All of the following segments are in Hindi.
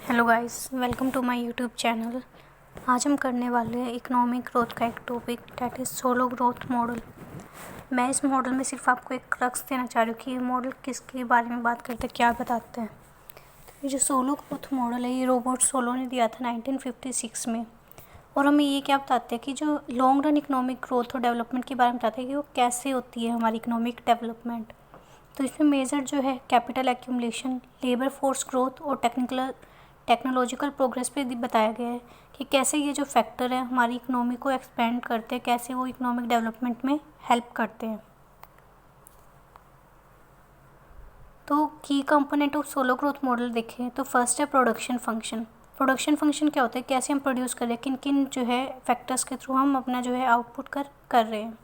Hello guys, welcome to my YouTube channel. आज हम करने वाले हैं इकोनॉमिक ग्रोथ का एक topic that is Solow growth model. मैं इस मॉडल में सिर्फ आपको एक क्रक्स देना चाह रही हूँ कि ये मॉडल किसके बारे में बात करते हैं, क्या बताते हैं। ये जो सोलो ग्रोथ मॉडल है ये रॉबर्ट सोलो ने दिया था 1956 में, और हमें ये क्या बताते हैं कि जो लॉन्ग रन इकोनॉमिक ग्रोथ और डेवलपमेंट के बारे में बताते हैं कि वो कैसे होती है हमारी इकोनॉमिक डेवलपमेंट। तो इसमें मेजर जो है capital accumulation, labour force growth और टेक्नोलॉजिकल प्रोग्रेस पे बताया गया है कि कैसे ये जो फैक्टर है हमारी इकोनॉमी को एक्सपेंड करते हैं, कैसे वो इकोनॉमिक डेवलपमेंट में हेल्प करते हैं। तो की component of solo growth model देखें तो फर्स्ट है प्रोडक्शन फंक्शन। प्रोडक्शन फंक्शन क्या होता है, कैसे हम प्रोड्यूस कर रहे हैं, किन किन जो है फैक्टर्स के थ्रू हम अपना जो है आउटपुट कर रहे हैं।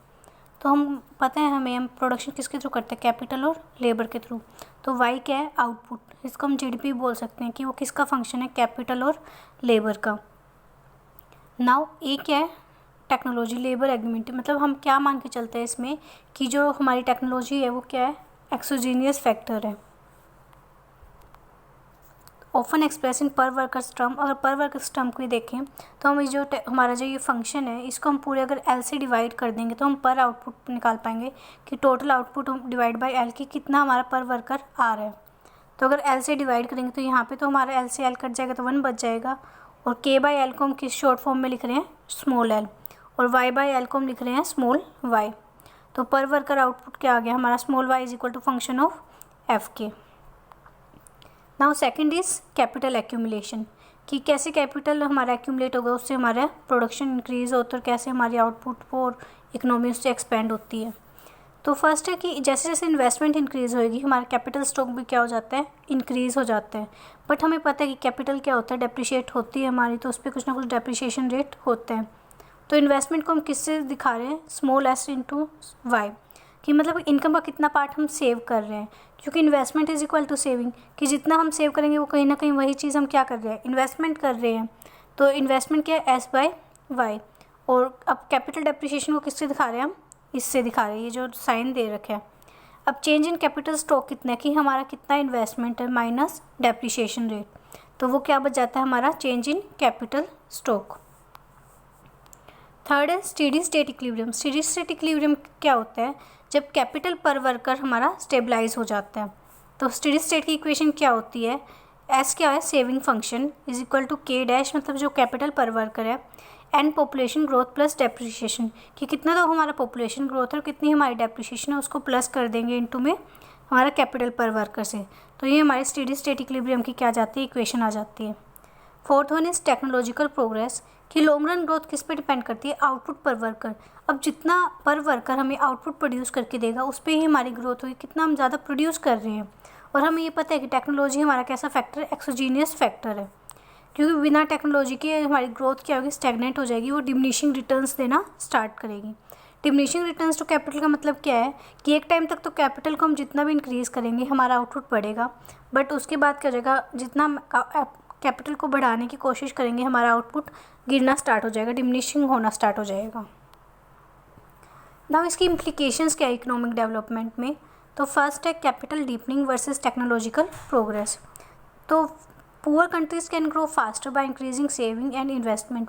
तो हम पता है हम प्रोडक्शन किसके थ्रू करते हैं, कैपिटल और लेबर के थ्रू। तो वाई क्या है, आउटपुट। इसको हम जीडीपी बोल सकते हैं कि वो किसका फंक्शन है, कैपिटल और लेबर का। नाउ ए क्या है, टेक्नोलॉजी लेबर एग्रीमेंट। मतलब हम क्या मान के चलते हैं इसमें कि जो हमारी टेक्नोलॉजी है वो क्या है, एक्सोजीनियस फैक्टर है। ऑफन एक्सप्रेस इन पर वर्कर्स टर्म। अगर पर वर्कर्स टर्म को देखें तो हम जो हमारा जो ये फंक्शन है इसको हम पूरे अगर एल से डिवाइड कर देंगे तो हम पर आउटपुट निकाल पाएंगे कि total output divide by L की कितना हमारा पर वर्कर आ रहा है। तो अगर एल से डिवाइड करेंगे तो यहाँ पे तो हमारा एल से एल कट जाएगा तो 1 बच जाएगा, और के बाई एल को हम किस शॉर्ट फॉर्म में लिख रहे हैं, स्मॉल एल, और वाई बाई एल को हम लिख रहे हैं स्मॉल वाई। तो पर वर्कर आउटपुट क्या आ गया हमारा, small Y is equal to function of F K. Now second is capital accumulation, कि कैसे कैपिटल हमारा एक्यूमुलेट होगा, उससे हमारा प्रोडक्शन इंक्रीज होता है, कैसे हमारी आउटपुट और इकोनॉमी उससे एक्सपेंड होती है। तो फर्स्ट है कि जैसे जैसे इन्वेस्टमेंट इंक्रीज़ होएगी हमारा कैपिटल स्टॉक भी क्या हो जाता है, इंक्रीज़ हो जाता है। बट हमें पता है कि कैपिटल क्या होता है, डेप्रिशिएट होती है हमारी, तो उस पर कुछ ना कुछ डेप्रिशिएशन रेट होते हैं। तो इन्वेस्टमेंट को हम किससे दिखा रहे हैं, स्मॉल एस इंटू वाई, कि मतलब इनकम का कितना पार्ट हम सेव कर रहे हैं, क्योंकि investment is equal to saving, कि जितना हम सेव करेंगे वो कहीं ना कहीं वही चीज़ हम क्या कर रहे हैं, इन्वेस्टमेंट कर रहे हैं। तो इन्वेस्टमेंट क्या है, एस बाई वाई। और अब कैपिटल डेप्रिशिएशन को किससे दिखा रहे हैं हम, इससे दिखा रहे हैं, ये जो साइन दे रखे हैं। अब चेंज इन कैपिटल स्टॉक कितना है, कि हमारा कितना इन्वेस्टमेंट है माइनस डेप्रिशिएशन रेट, तो वो क्या बच जाता है हमारा, change in capital stock. Third है steady state equilibrium. Steady state equilibrium क्या होता है, जब कैपिटल पर वर्कर हमारा स्टेबलाइज हो जाता है। तो स्टेडी स्टेट की इक्वेशन क्या होती है, एस क्या है, saving function is equal to K dash, मतलब जो कैपिटल पर वर्कर है, and population growth plus depreciation, कि कितना तो हमारा पॉपुलेशन ग्रोथ है और कितनी हमारी डेप्रिशिएशन है उसको प्लस कर देंगे इनटू में हमारा कैपिटल पर वर्कर से। तो ये हमारी स्टेडी स्टेट इक्विलिब्रियम की क्या जाती है, इक्वेशन आ जाती है। Fourth one is technological progress, कि लॉन्ग रन ग्रोथ किस पे डिपेंड करती है, आउटपुट पर वर्कर। अब जितना पर वर्कर हमें आउटपुट प्रोड्यूस करके देगा उस पर ही हमारी ग्रोथ होगी, कितना हम ज़्यादा प्रोड्यूस कर रहे हैं। और हमें ये पता है कि टेक्नोलॉजी हमारा कैसा फैक्टर है, एक्सोजीनियस फैक्टर है, क्योंकि बिना टेक्नोलॉजी के हमारी ग्रोथ क्या होगी, स्टैग्नेंट हो जाएगी, वो डिमिनिशिंग रिटर्न्स देना स्टार्ट करेगी। डिमिनिशिंग रिटर्न्स टू कैपिटल का मतलब क्या है कि एक टाइम तक तो कैपिटल को हम जितना भी इंक्रीज़ करेंगे हमारा आउटपुट बढ़ेगा, बट उसके बाद क्या हो जाएगा, जितना कैपिटल को बढ़ाने की कोशिश करेंगे हमारा आउटपुट गिरना स्टार्ट हो जाएगा, डिमिनिशिंग होना स्टार्ट हो जाएगा। नाउ इसकी इम्प्लीकेशंस क्या है इकोनॉमिक डेवलपमेंट में। तो फर्स्ट है capital deepening versus technological progress. तो poor countries can grow faster by increasing saving and investment.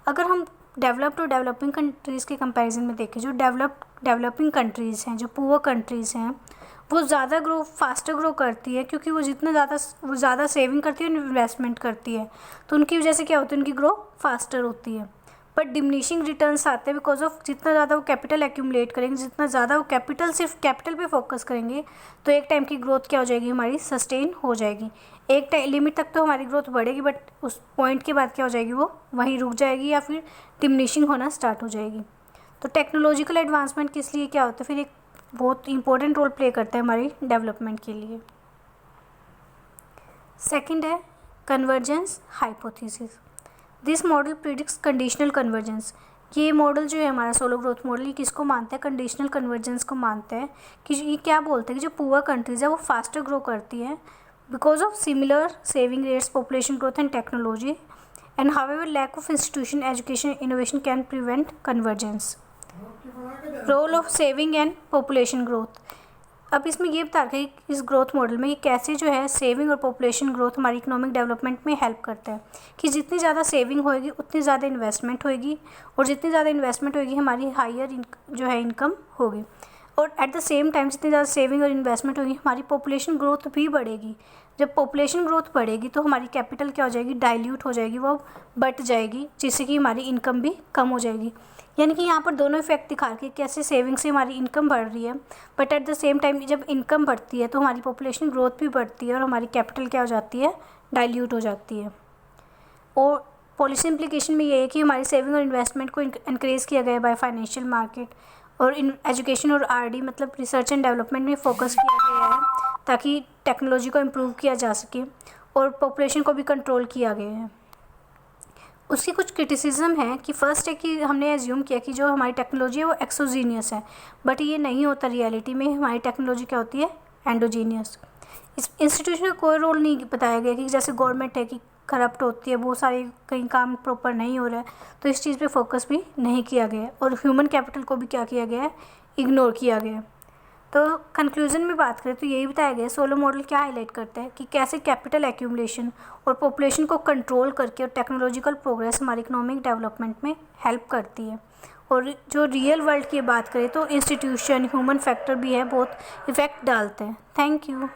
अगर हम डेवलप्ड और डेवलपिंग कंट्रीज़ के कंपैरिजन में देखें, जो डेवलपिंग कंट्रीज़ हैं, जो पुअर कंट्रीज़ हैं, वो ज़्यादा फास्टर ग्रो करती है, क्योंकि वो ज़्यादा सेविंग करती है और इन्वेस्टमेंट करती है, तो उनकी वजह से क्या होती है, उनकी ग्रो फास्टर होती है। बट डिमिनिशिंग रिटर्न्स आते हैं बिकॉज ऑफ जितना ज़्यादा वो कैपिटल एक्यूमुलेट करेंगे, जितना ज़्यादा वो सिर्फ कैपिटल पे फोकस करेंगे, तो एक टाइम की ग्रोथ क्या हो जाएगी हमारी, सस्टेन हो जाएगी। एक लिमिट तक तो हमारी ग्रोथ बढ़ेगी, बट उस पॉइंट के बाद क्या हो जाएगी, वो वहीं रुक जाएगी या फिर डिमिनिशिंग होना स्टार्ट हो जाएगी। तो टेक्नोलॉजिकल एडवांसमेंट किस लिए क्या होता है, फिर एक बहुत इंपॉर्टेंट रोल प्ले करता है हमारी डेवलपमेंट के लिए। सेकंड है convergence hypothesis. This model predicts conditional convergence. ये मॉडल जो है हमारा सोलो ग्रोथ मॉडल, ये किसको मानता है, कंडीशनल कन्वर्जेंस को मानता है, कि ये क्या बोलते हैं कि जो पुअर कंट्रीज़ है वो फास्टर ग्रो करती है because of similar saving rates, population growth and technology, and however lack of institution, education, innovation can prevent convergence. Role of saving and population growth. अब इसमें ये बता रखा है कि इस ग्रोथ मॉडल में ये कैसे जो है सेविंग और पॉपुलेशन ग्रोथ हमारी इकोनॉमिक डेवलपमेंट में हेल्प करता है कि जितनी ज़्यादा सेविंग होएगी उतनी ज़्यादा इन्वेस्टमेंट होएगी और जितनी ज़्यादा इन्वेस्टमेंट होएगी हमारी हायर जो है इनकम होगी और एट द सेम टाइम जितनी ज़्यादा सेविंग और इन्वेस्टमेंट होगी हमारी पॉपुलेशन ग्रोथ भी बढ़ेगी। जब पॉपुलेशन ग्रोथ बढ़ेगी तो हमारी कैपिटल क्या हो जाएगी, डाइल्यूट हो जाएगी, वो बट जाएगी, जिससे कि हमारी इनकम भी कम हो जाएगी। यानी कि यहाँ पर दोनों इफेक्ट दिखा के कैसे सेविंग से हमारी इनकम बढ़ रही है, but at the same time जब इनकम बढ़ती है तो हमारी पॉपुलेशन ग्रोथ भी बढ़ती है और हमारी कैपिटल क्या हो जाती है, डाइल्यूट हो जाती है। और पॉलिसी इम्प्लीकेशन में ये है कि हमारी सेविंग और इन्वेस्टमेंट को इनक्रेज़ किया गया है बाय फाइनेंशियल मार्केट और इन एजुकेशन और आरडी मतलब रिसर्च एंड डेवलपमेंट में फोकस किया गया है ताकि टेक्नोलॉजी को इम्प्रूव किया जा सके और पॉपुलेशन को भी कंट्रोल किया गया है। उसकी कुछ क्रिटिसिज्म है कि फर्स्ट है कि हमने एज्यूम किया कि जो हमारी टेक्नोलॉजी है वो एक्सोजीनियस है, बट ये नहीं होता। रियलिटी में हमारी टेक्नोलॉजी क्या होती है, एंडोजीनियस। इस इंस्टीट्यूशन का कोई रोल नहीं बताया गया कि जैसे गवर्नमेंट है कि करप्ट होती है, बहुत सारे कहीं काम प्रॉपर नहीं हो रहा है, तो इस चीज़ पे फोकस भी नहीं किया गया है और ह्यूमन कैपिटल को भी क्या किया गया है, इग्नोर किया गया है। तो कंक्लूजन में बात करें तो यही बताया गया है, सोलो मॉडल क्या हाईलाइट करता है कि कैसे कैपिटल एक्यूमुलेशन और पॉपुलेशन को कंट्रोल करके और टेक्नोलॉजिकल प्रोग्रेस हमारी इकोनॉमिक डेवलपमेंट में हेल्प करती है। और जो रियल वर्ल्ड की बात करें तो इंस्टीट्यूशन ह्यूमन फैक्टर भी है, बहुत इफ़ेक्ट डालते हैं। Thank you.